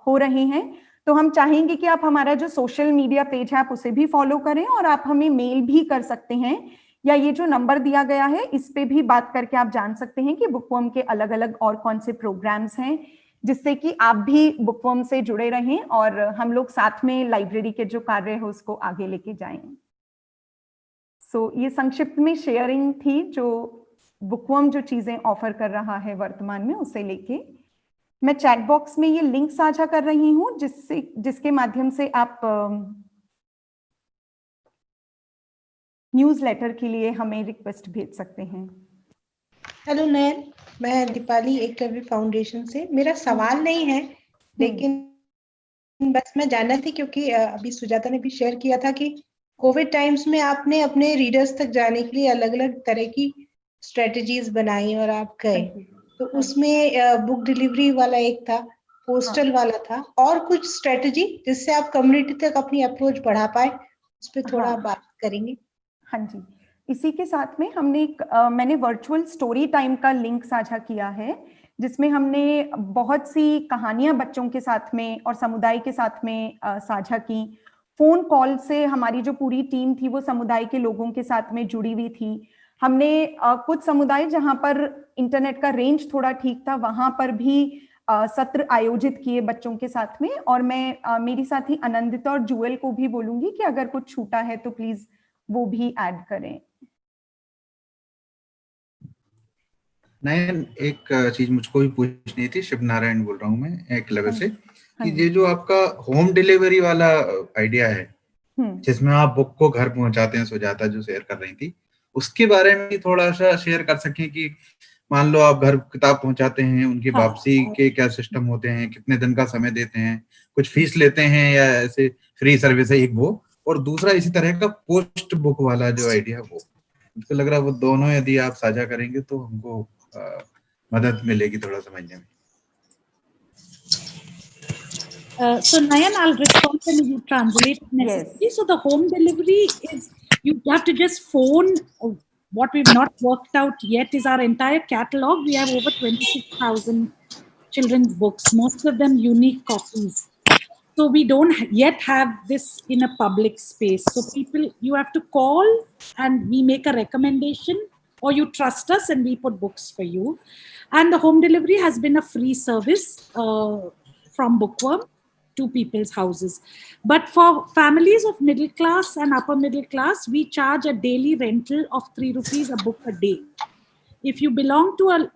हो रहे हैं। तो हम चाहेंगे कि आप हमारा जो सोशल मीडिया पेज है आप उसे भी फॉलो करें, और आप हमें मेल भी कर सकते हैं, या ये जो नंबर दिया गया है इस पे भी बात करके आप जान सकते हैं कि बुकवर्म के अलग अलग और कौन से प्रोग्राम्स हैं, जिससे कि आप भी बुकवर्म से जुड़े रहें और हम लोग साथ में लाइब्रेरी के जो कार्य है उसको आगे लेके जाएं। सो ये संक्षिप्त में शेयरिंग थी जो बुकवर्म जो चीजें ऑफर कर रहा है वर्तमान में उसे लेके। मैं चैट बॉक्स में ये लिंक साझा कर रही हूँ जिसके माध्यम से आप न्यूज़लेटर के लिए हमें रिक्वेस्ट भेज सकते हैं। हेलो नयन, मैं दीपाली एकलव्य फाउंडेशन से। मेरा सवाल नहीं है, लेकिन बस मैं जानना थी क्योंकि अभी सुजाता ने भी शेयर किया था कि कोविड टाइम्स में आपने अपने रीडर्स तक जाने के लिए अलग अलग तरह की स्ट्रेटजीज बनाई और आप गए, तो उसमें बुक डिलीवरी वाला एक था, पोस्टल वाला था, और कुछ स्ट्रेटजी जिससे आप कम्युनिटी तक अपनी अप्रोच बढ़ा पाए, उस पर थोड़ा बात करेंगे। हाँ जी, इसी के साथ में हमने मैंने वर्चुअल स्टोरी टाइम का लिंक साझा किया है, जिसमें हमने बहुत सी कहानियां बच्चों के साथ में और समुदाय के साथ में साझा की। फोन कॉल से हमारी जो पूरी टीम थी वो समुदाय के लोगों के साथ में जुड़ी हुई थी। हमने कुछ समुदाय जहां पर इंटरनेट का रेंज थोड़ा ठीक था वहां पर भी सत्र आयोजित किए बच्चों के साथ में, और मैं मेरी साथी आनंदिता और जुएल को भी बोलूंगी कि अगर कुछ छूटा है तो प्लीज वो भी ऐड करें। नयन, एक चीज मुझको भी पूछनी थी, शिव नारायण बोल रहा हूँ मैं एक लेवल से, कि ये जो आपका होम डिलीवरी वाला आइडिया है जिसमें आप बुक को घर पहुंचाते हैं, सुजाता जो शेयर कर रही थी, उसके बारे में थोड़ा सा शेयर कर सकें कि मान लो आप घर किताब पहुंचाते हैं, उनकी वापसी के क्या सिस्टम होते हैं, कितने दिन का समय देते हैं, कुछ फीस लेते हैं या ऐसे फ्री सर्विस है, एक वो, और दूसरा इसी तरह का पोस्ट बुक वाला जो आइडिया, वो मुझको लग रहा है वो दोनों यदि आप साझा करेंगे तो हमको मदद मिलेगी थोड़ा समझने में। So Nayan, I'll respond when you translate necessarily. Yes. So the home delivery is, you have to just phone. What we've not worked out yet is our entire catalog. We have over 26,000 children's books, most of them unique copies. So we don't yet have this in a public space. So people, you have to call and we make a recommendation, or you trust us and we put books for you. And the home delivery has been a free service from Bookworm to people's houses. But for families of middle class and upper middle class, we charge a daily rental of 3 rupees a book a day. If you belong to a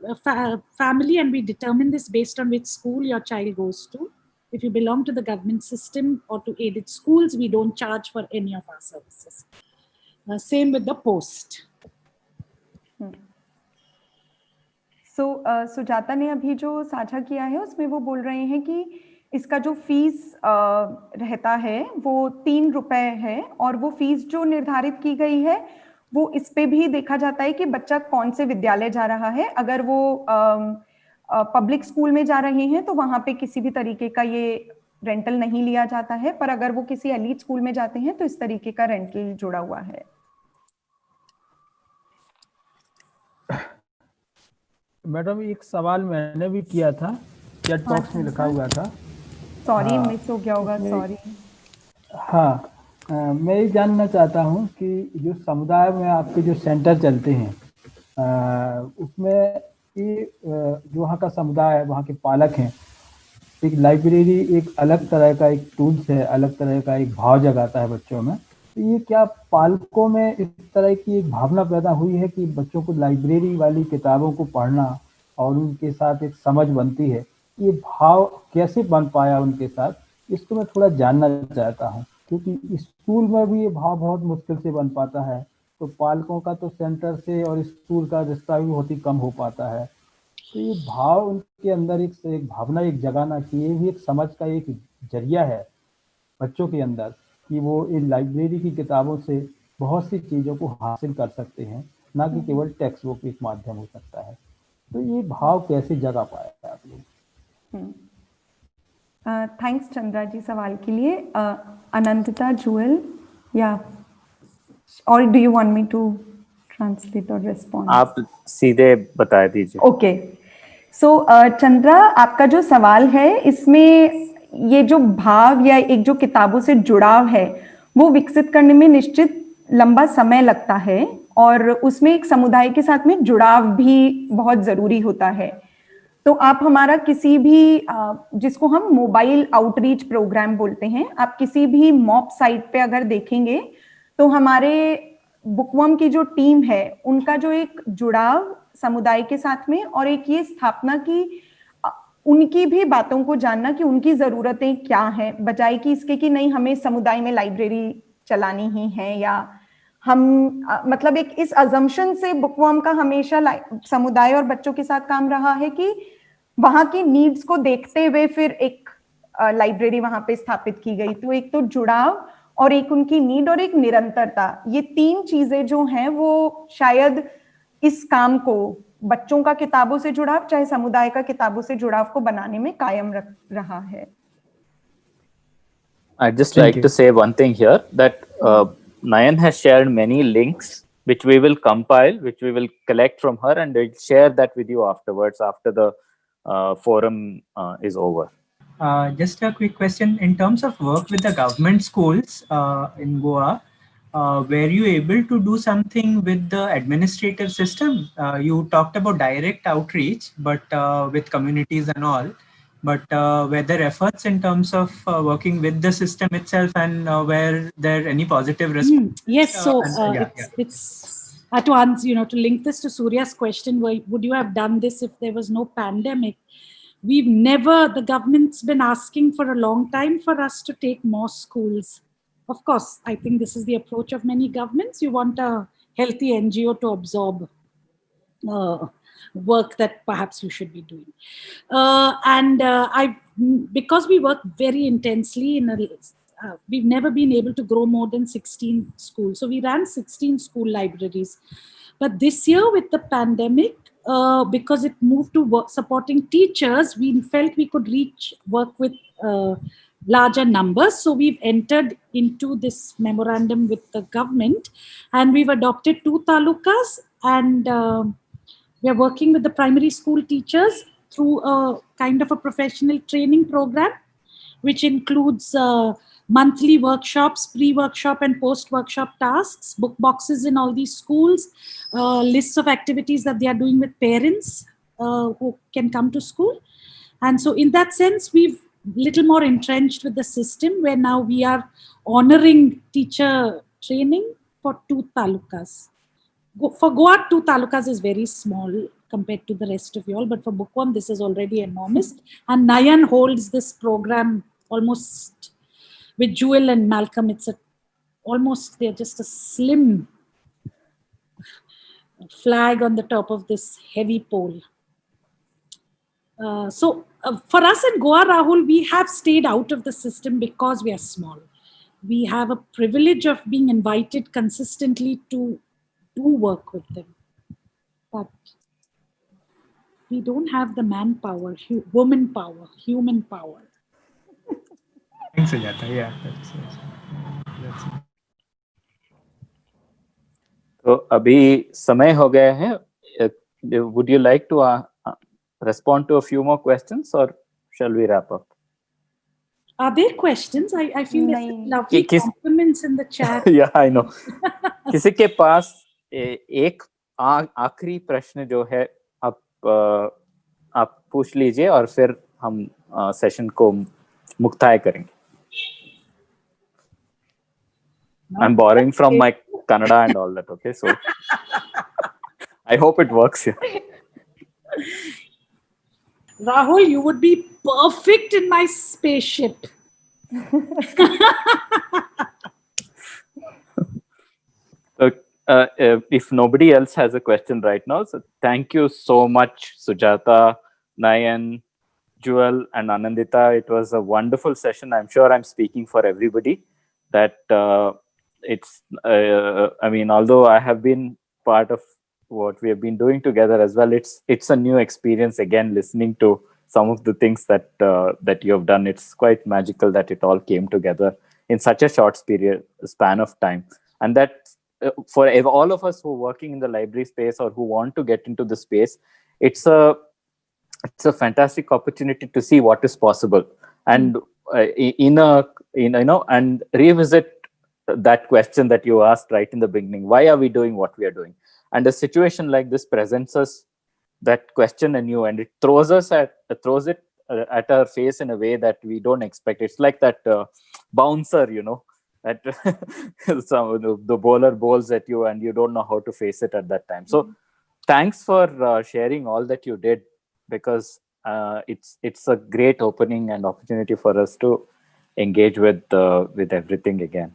family, and we determine this based on which school your child goes to, if you belong to the government system or to aided schools, we don't charge for any of our services. Same with the post. Sujata ने अभी जो साझा किया है उसमें वो बोल रहे हैं कि इसका जो फीस रहता है वो 3 रुपए है, और वो फीस जो निर्धारित की गई है वो इस पे भी देखा जाता है कि बच्चा कौन से विद्यालय जा रहा है। अगर वो पब्लिक स्कूल में जा रहे हैं तो वहां पे किसी भी तरीके का ये रेंटल नहीं लिया जाता है, पर अगर वो किसी एलीट स्कूल में जाते हैं तो इस तरीके का रेंटल जुड़ा हुआ है। मैडम एक सवाल मैंने भी किया था, चैट बॉक्स में लिखा हुआ था। सॉरी, मिस हो गया होगा, सॉरी। हाँ, मैं ये जानना चाहता हूँ कि जो समुदाय में आपके जो सेंटर चलते हैं उसमें ये जो वहाँ का समुदाय है, वहाँ के पालक हैं, एक लाइब्रेरी एक अलग तरह का एक टूल्स है, अलग तरह का एक भाव जगाता है बच्चों में। तो ये क्या पालकों में इस तरह की एक भावना पैदा हुई है कि बच्चों को लाइब्रेरी वाली किताबों को पढ़ना और उनके साथ एक समझ बनती है, ये भाव कैसे बन पाया उनके साथ, इसको मैं थोड़ा जानना चाहता हूँ, क्योंकि स्कूल में भी ये भाव बहुत मुश्किल से बन पाता है। तो पालकों का तो सेंटर से और स्कूल का रिश्ता भी बहुत ही कम हो पाता है। तो ये भाव उनके अंदर एक भावना एक जगाना कि ये भी एक समझ का एक जरिया है बच्चों के अंदर, कि वो इन लाइब्रेरी की किताबों से बहुत सी चीज़ों को हासिल कर सकते हैं, ना कि केवल टेक्स्ट बुक एक माध्यम हो सकता है। तो ये भाव कैसे जगा पाया आप लोग? थैंक्स चंद्रा जी सवाल के लिए। अनंतता, जूएल, या और do you want me to translate और रिस्पॉन्ड? आप सीधे बता दीजिए। ओके, सो चंद्रा, आपका जो सवाल है इसमें ये जो भाव या एक जो किताबों से जुड़ाव है वो विकसित करने में निश्चित लंबा समय लगता है, और उसमें एक समुदाय के साथ में जुड़ाव भी बहुत जरूरी होता है। तो आप हमारा किसी भी जिसको हम मोबाइल आउटरीच प्रोग्राम बोलते हैं, आप किसी भी मॉप साइट पे अगर देखेंगे तो हमारे बुकवर्म की जो टीम है उनका जो एक जुड़ाव समुदाय के साथ में और एक ये स्थापना की उनकी भी बातों को जानना कि उनकी जरूरतें क्या हैं, बजाय कि इसके कि नहीं हमें समुदाय में लाइब्रेरी चलानी ही है, या हम मतलब एक इस अजम्पशन से बुकवर्म का हमेशा समुदाय और बच्चों के साथ काम रहा है कि वहां की नीड्स को देखते हुए फिर एक लाइब्रेरी वहां पे स्थापित की गई। तो एक तो जुड़ाव और एक उनकी नीड और एक निरंतरता, ये 3 चीजें जो हैं वो शायद इस काम को, बच्चों का किताबों से जुड़ाव चाहे समुदाय का किताबों से जुड़ाव को बनाने में कायम रख रहा है। I'd just like to say one thing here, that Nayan has shared many links which we will compile, which we will collect from her, and we'll share that with you afterwards, after the forum is over. Just a quick question. In terms of work with the government schools in Goa, were you able to do something with the administrative system? You talked about direct outreach, but with communities and all. But were there efforts in terms of working with the system itself, and were there any positive response? Yes, so it's to answer, to link this to Surya's question, would you have done this if there was no pandemic? We've never, the government's been asking for a long time for us to take more schools. Of course, I think this is the approach of many governments. You want a healthy NGO to absorb work that perhaps you should be doing. Because we work very intensely we've never been able to grow more than 16 schools. So we ran 16 school libraries. But this year with the pandemic, because it moved to supporting teachers, we felt we could work with larger numbers. So we've entered into this memorandum with the government, and we've adopted 2 talukas, and we are working with the primary school teachers through a kind of a professional training program, which includes monthly workshops, pre-workshop and post-workshop tasks, book boxes in all these schools, lists of activities that they are doing with parents who can come to school. And so in that sense, we've little more entrenched with the system, where now we are honoring teacher training for 2 talukas. For Goa, 2 talukas is very small compared to the rest of you all, but for Bookworm, this is already enormous. And Nayan holds this program almost with Jewel and Malcolm. It's they're just a slim flag on the top of this heavy pole. For us in Goa, Rahul, we have stayed out of the system because we are small. We have a privilege of being invited consistently to do work with them. But we don't have the manpower, woman power, human power. Thanks, Sujata. Yeah, that's तो अभी समय हो गया है. Would you like to respond to a few more questions, or shall we wrap up? Are there questions? I feel there's lovely compliments in the chat. Yeah, I know. किसी के पास एक आखिरी प्रश्न जो है आप पूछ लीजिए और फिर हम सेशन को मुक्ताय करेंगे. I'm borrowing from my Kannada and all that, okay? So I hope it works here. Rahul, you would be perfect in my spaceship. If nobody else has a question right now, so thank you so much, Sujata, Nayan, Jewel, and Anandita. It was a wonderful session. I'm sure I'm speaking for everybody that I mean, although I have been part of what we have been doing together as well, it's a new experience again, listening to some of the things that you have done. It's quite magical that it all came together in such a short span of time. And that for all of us who are working in the library space or who want to get into the space, it's a fantastic opportunity to see what is possible and and revisit that question that you asked right in the beginning. Why are we doing what we are doing? And a situation like this presents us that question anew, and it throws it at our face in a way that we don't expect. It's like that bouncer, that the bowler bowls at you and you don't know how to face it at that time. So thanks for sharing all that you did, because it's a great opening and opportunity for us to engage with everything again.